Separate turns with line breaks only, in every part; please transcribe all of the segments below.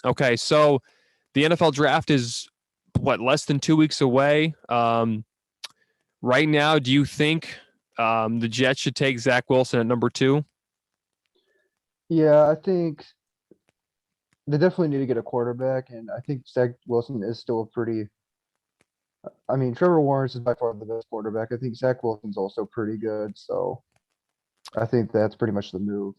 Okay, so the NFL draft is what, less than 2 weeks away. Right now, do you think the Jets should take Zach Wilson at number two?
Yeah, I think they definitely need to get a quarterback, and I think Zach Wilson is still a pretty. I mean, Trevor Lawrence is by far the best quarterback. I think Zach Wilson's also pretty good, so I think that's pretty much the move.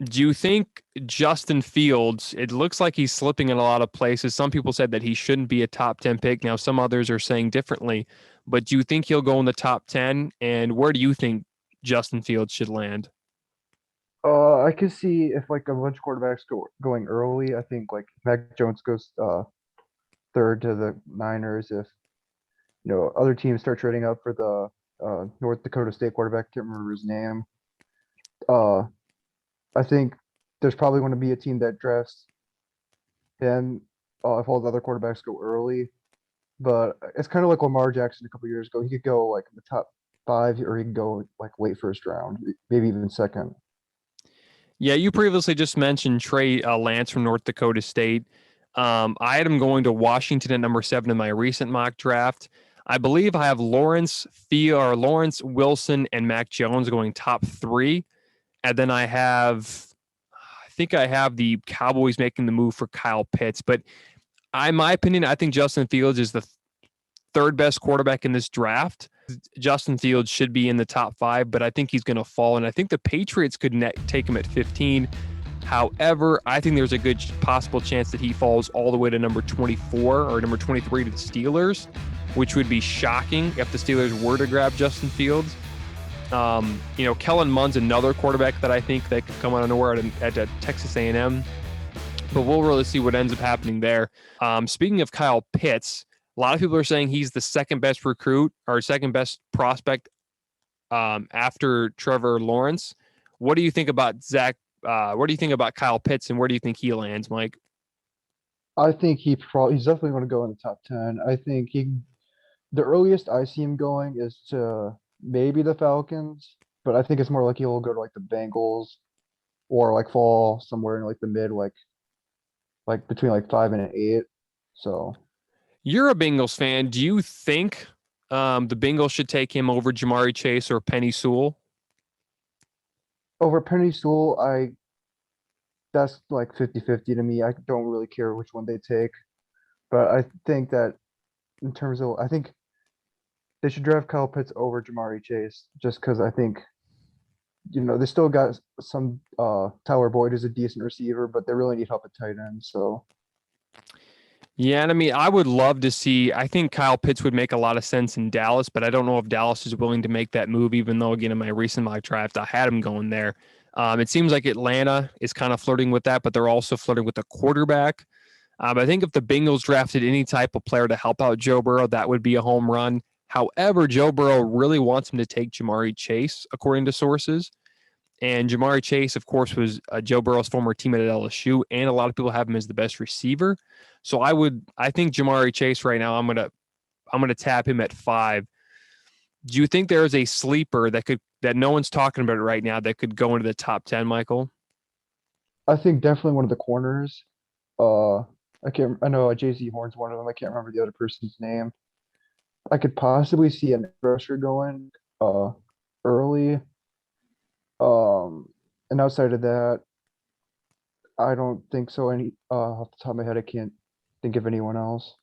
Do you think Justin Fields, it looks like he's slipping in a lot of places. Some people said that he shouldn't be a top 10 pick. Now, some others are saying differently. But do you think he'll go in the top 10? And where do you think Justin Fields should land?
I could see if like a bunch of quarterbacks going early. I think like Mac Jones goes third to the Niners. If other teams start trading up for the North Dakota State quarterback, can't remember his name. Uh, I think there's probably going to be a team that drafts him if all the other quarterbacks go early. But it's kind of like Lamar Jackson a couple years ago. He could go like in the top five, or he could go like late first round, maybe even second.
Yeah, you previously just mentioned Trey Lance from North Dakota State. I had him going to Washington at number 7 in my recent mock draft. I believe I have Lawrence Wilson and Mac Jones going top 3. And then I think I have the Cowboys making the move for Kyle Pitts. But my opinion, I think Justin Fields is the third best quarterback in this draft. Justin Fields should be in the top 5, but I think he's going to fall. And I think the Patriots could take him at 15. However, I think there's a good possible chance that he falls all the way to number 24 or number 23 to the Steelers, which would be shocking if the Steelers were to grab Justin Fields. Kellen Mund's another quarterback that I think that could come out of nowhere at Texas A&M, but we'll really see what ends up happening there. Speaking of Kyle Pitts, a lot of people are saying he's the second best recruit or second best prospect after Trevor Lawrence. What do you think about Zach? What do you think about Kyle Pitts, and where do you think he lands, Mike?
I think he's definitely going to go in the top 10. I think the earliest I see him going is to maybe the Falcons, but I think it's more like he'll go to like the Bengals or like fall somewhere in like the mid, like between like 5 and 8. So
You're a Bengals fan. Do you think the Bengals should take him over Jamari Chase or Penny Sewell?
over Penny Sewell, that's like 50-50 to me. I don't really care which one they take, but I think that in terms of, I think they should draft Kyle Pitts over Jamari Chase just because I think they still got some Tyler Boyd is a decent receiver, but they really need help at tight end. So
Yeah, and I mean, I would love to see. I think Kyle Pitts would make a lot of sense in Dallas, but I don't know if Dallas is willing to make that move. Even though, again, in my recent mock draft, I had him going there. It seems like Atlanta is kind of flirting with that, but they're also flirting with the quarterback. I think if the Bengals drafted any type of player to help out Joe Burrow, that would be a home run. However, Joe Burrow really wants him to take Jamari Chase, according to sources. And Jamari Chase, of course, was Joe Burrow's former teammate at LSU, and a lot of people have him as the best receiver. So I think Jamari Chase right now, I'm gonna tap him at 5. Do you think there is a sleeper that no one's talking about right now that could go into the top 10, Michael?
I think definitely one of the corners. Uh, I know JC Horn's one of them. I can't remember the other person's name. I could possibly see an rusher going early. And outside of that, I don't think so. Off the top of my head, I can't think of anyone else.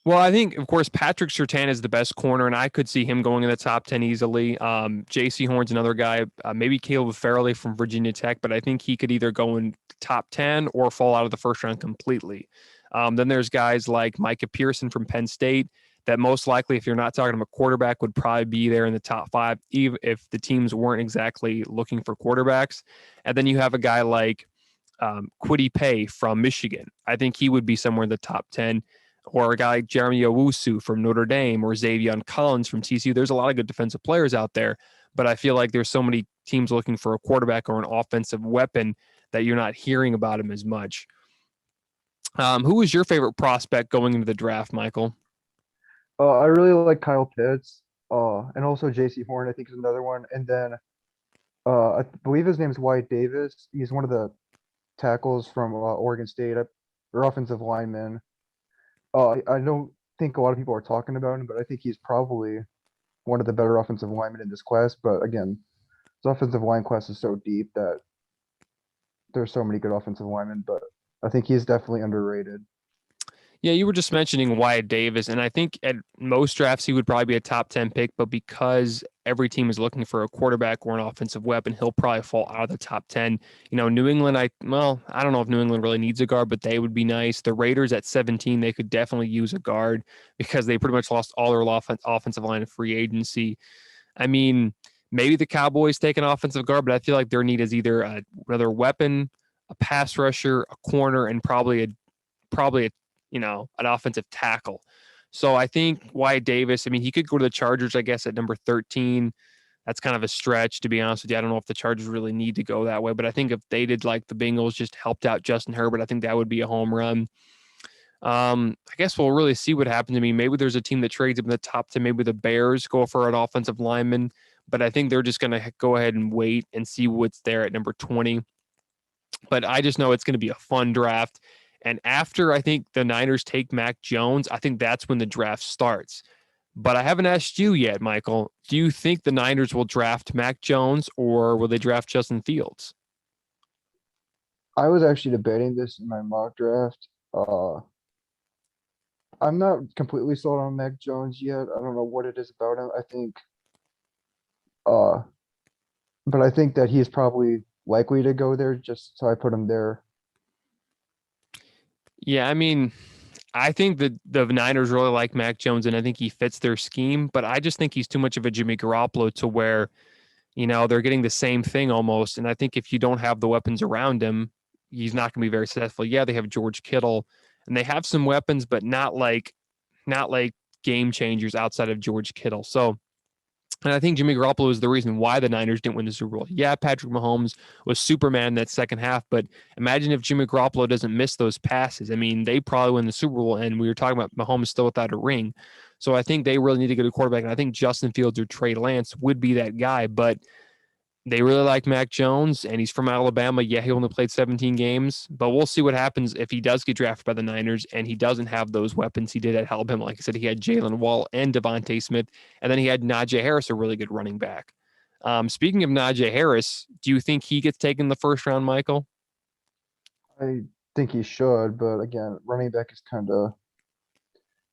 Well, I think, of course, Patrick Surtain is the best corner, and I could see him going in the top 10 easily. J.C. Horn's another guy, maybe Caleb Farley from Virginia Tech, but I think he could either go in top 10 or fall out of the first round completely. Then there's guys like Micah Pearson from Penn State that most likely, if you're not talking about a quarterback, would probably be there in the top 5, even if the teams weren't exactly looking for quarterbacks. And then you have a guy like Kwity Paye from Michigan. I think he would be somewhere in the top 10, or a guy like Jeremy Owusu from Notre Dame, or Xavier Collins from TCU. There's a lot of good defensive players out there, but I feel like there's so many teams looking for a quarterback or an offensive weapon that you're not hearing about him as much. Who was your favorite prospect going into the draft, Michael?
I really like Kyle Pitts. And also JC Horn, I think is another one. And then I believe his name's Wyatt Davis. He's one of the tackles from Oregon State, or offensive linemen. I don't think a lot of people are talking about him, but I think he's probably one of the better offensive linemen in this class. But again, this offensive line class is so deep that there's so many good offensive linemen. But I think he's definitely underrated.
Yeah, you were just mentioning Wyatt Davis, and I think at most drafts he would probably be a top 10 pick, but because every team is looking for a quarterback or an offensive weapon, he'll probably fall out of the top 10. New England, I don't know if New England really needs a guard, but they would be nice. The Raiders at 17, they could definitely use a guard because they pretty much lost all their offensive line of free agency. I mean, maybe the Cowboys take an offensive guard, but I feel like their need is either another weapon, a pass rusher, a corner, and probably a an offensive tackle. So I think Wyatt Davis, I mean, he could go to the Chargers, I guess, at number 13. That's kind of a stretch, to be honest with you. I don't know if the Chargers really need to go that way, but I think if they did like the Bengals, just helped out Justin Herbert, I think that would be a home run. I guess we'll really see what happens. I mean, maybe there's a team that trades him in the top 10. Maybe the Bears go for an offensive lineman, but I think they're just going to go ahead and wait and see what's there at number 20. But I just know it's going to be a fun draft. And after I think the Niners take Mac Jones, I think that's when the draft starts. But I haven't asked you yet, Michael. Do you think the Niners will draft Mac Jones or will they draft Justin Fields?
I was actually debating this in my mock draft. I'm not completely sold on Mac Jones yet. I don't know what it is about him. Uh, but I think that he's probably likely to go there, just so I put him there.
Yeah, I mean, I think that the Niners really like Mac Jones and I think he fits their scheme, but I just think he's too much of a Jimmy Garoppolo to where, they're getting the same thing almost. And I think if you don't have the weapons around him, he's not going to be very successful. Yeah, they have George Kittle and they have some weapons, but not like game changers outside of George Kittle. So, and I think Jimmy Garoppolo is the reason why the Niners didn't win the Super Bowl. Yeah, Patrick Mahomes was Superman that second half, but imagine if Jimmy Garoppolo doesn't miss those passes. I mean, they probably win the Super Bowl, and we were talking about Mahomes still without a ring. So I think they really need to get a quarterback, and I think Justin Fields or Trey Lance would be that guy, but they really like Mac Jones, and he's from Alabama. Yeah, he only played 17 games, but we'll see what happens if he does get drafted by the Niners and he doesn't have those weapons he did at Alabama. Like I said, he had Jalen Wall and Devontae Smith, and then he had Najee Harris, a really good running back. Speaking of Najee Harris, do you think he gets taken in the first round, Michael?
I think he should, but again, running back is kind of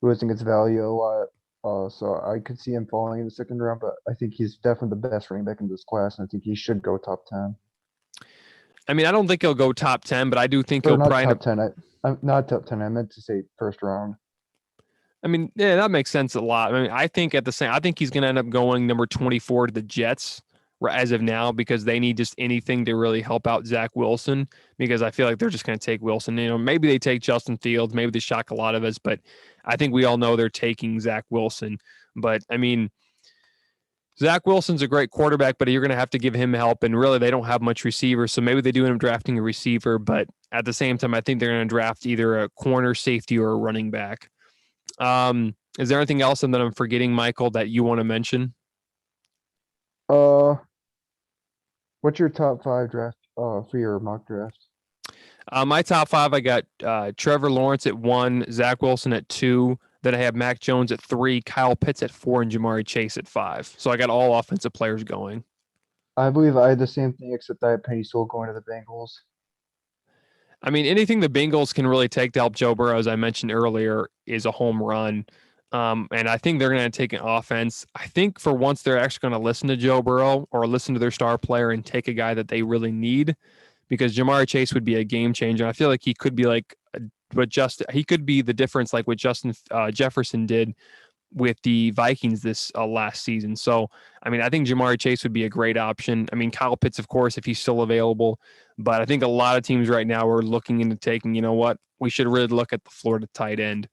losing its value a lot. So I could see him falling in the second round, but I think he's definitely the best running back in this class, and I think he should go top 10.
I mean, I don't think he'll go top 10, but I do think
Or
he'll
not
probably end
top
up.
10. I'm not top 10. I meant to say first round.
I mean, yeah, that makes sense a lot. I mean, I think he's going to end up going number 24 to the Jets as of now because they need just anything to really help out Zach Wilson because I feel like they're just going to take Wilson. Maybe they take Justin Fields, maybe they shock a lot of us, but I think we all know they're taking Zach Wilson. But I mean, Zach Wilson's a great quarterback, but you're going to have to give him help. And really, they don't have much receivers. So maybe they do end up drafting a receiver. But at the same time, I think they're going to draft either a corner, safety, or a running back. Is there anything else that I'm forgetting, Michael, that you want to mention?
Uh, what's your top five draft for your mock draft?
My top five, I got Trevor Lawrence at 1, Zach Wilson at 2. Then I have Mac Jones at 3, Kyle Pitts at 4, and Jamari Chase at 5. So I got all offensive players going.
I believe I had the same thing, except I had Penny Sewell going to the Bengals.
I mean, anything the Bengals can really take to help Joe Burrow, as I mentioned earlier, is a home run. And I think they're going to take an offense. I think for once they're actually going to listen to Joe Burrow or listen to their star player and take a guy that they really need because Jamari Chase would be a game changer. I feel like he could be he could be the difference like what Justin Jefferson did with the Vikings this last season. So, I mean, I think Jamari Chase would be a great option. I mean, Kyle Pitts, of course, if he's still available. But I think a lot of teams right now are looking into taking, you know what, we should really look at the Florida tight end.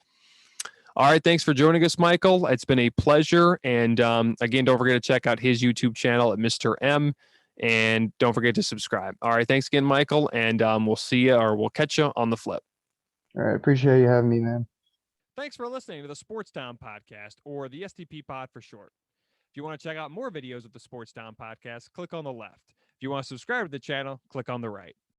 All right, thanks for joining us, Michael. It's been a pleasure. And again, don't forget to check out his YouTube channel at Mr. M. And don't forget to subscribe. All right, thanks again, Michael. And we'll see you or we'll catch you on the flip.
All right, appreciate you having me, man.
Thanks for listening to the Sports Town Podcast, or the STP Pod for short. If you want to check out more videos of the Sports Town Podcast, click on the left. If you want to subscribe to the channel, click on the right.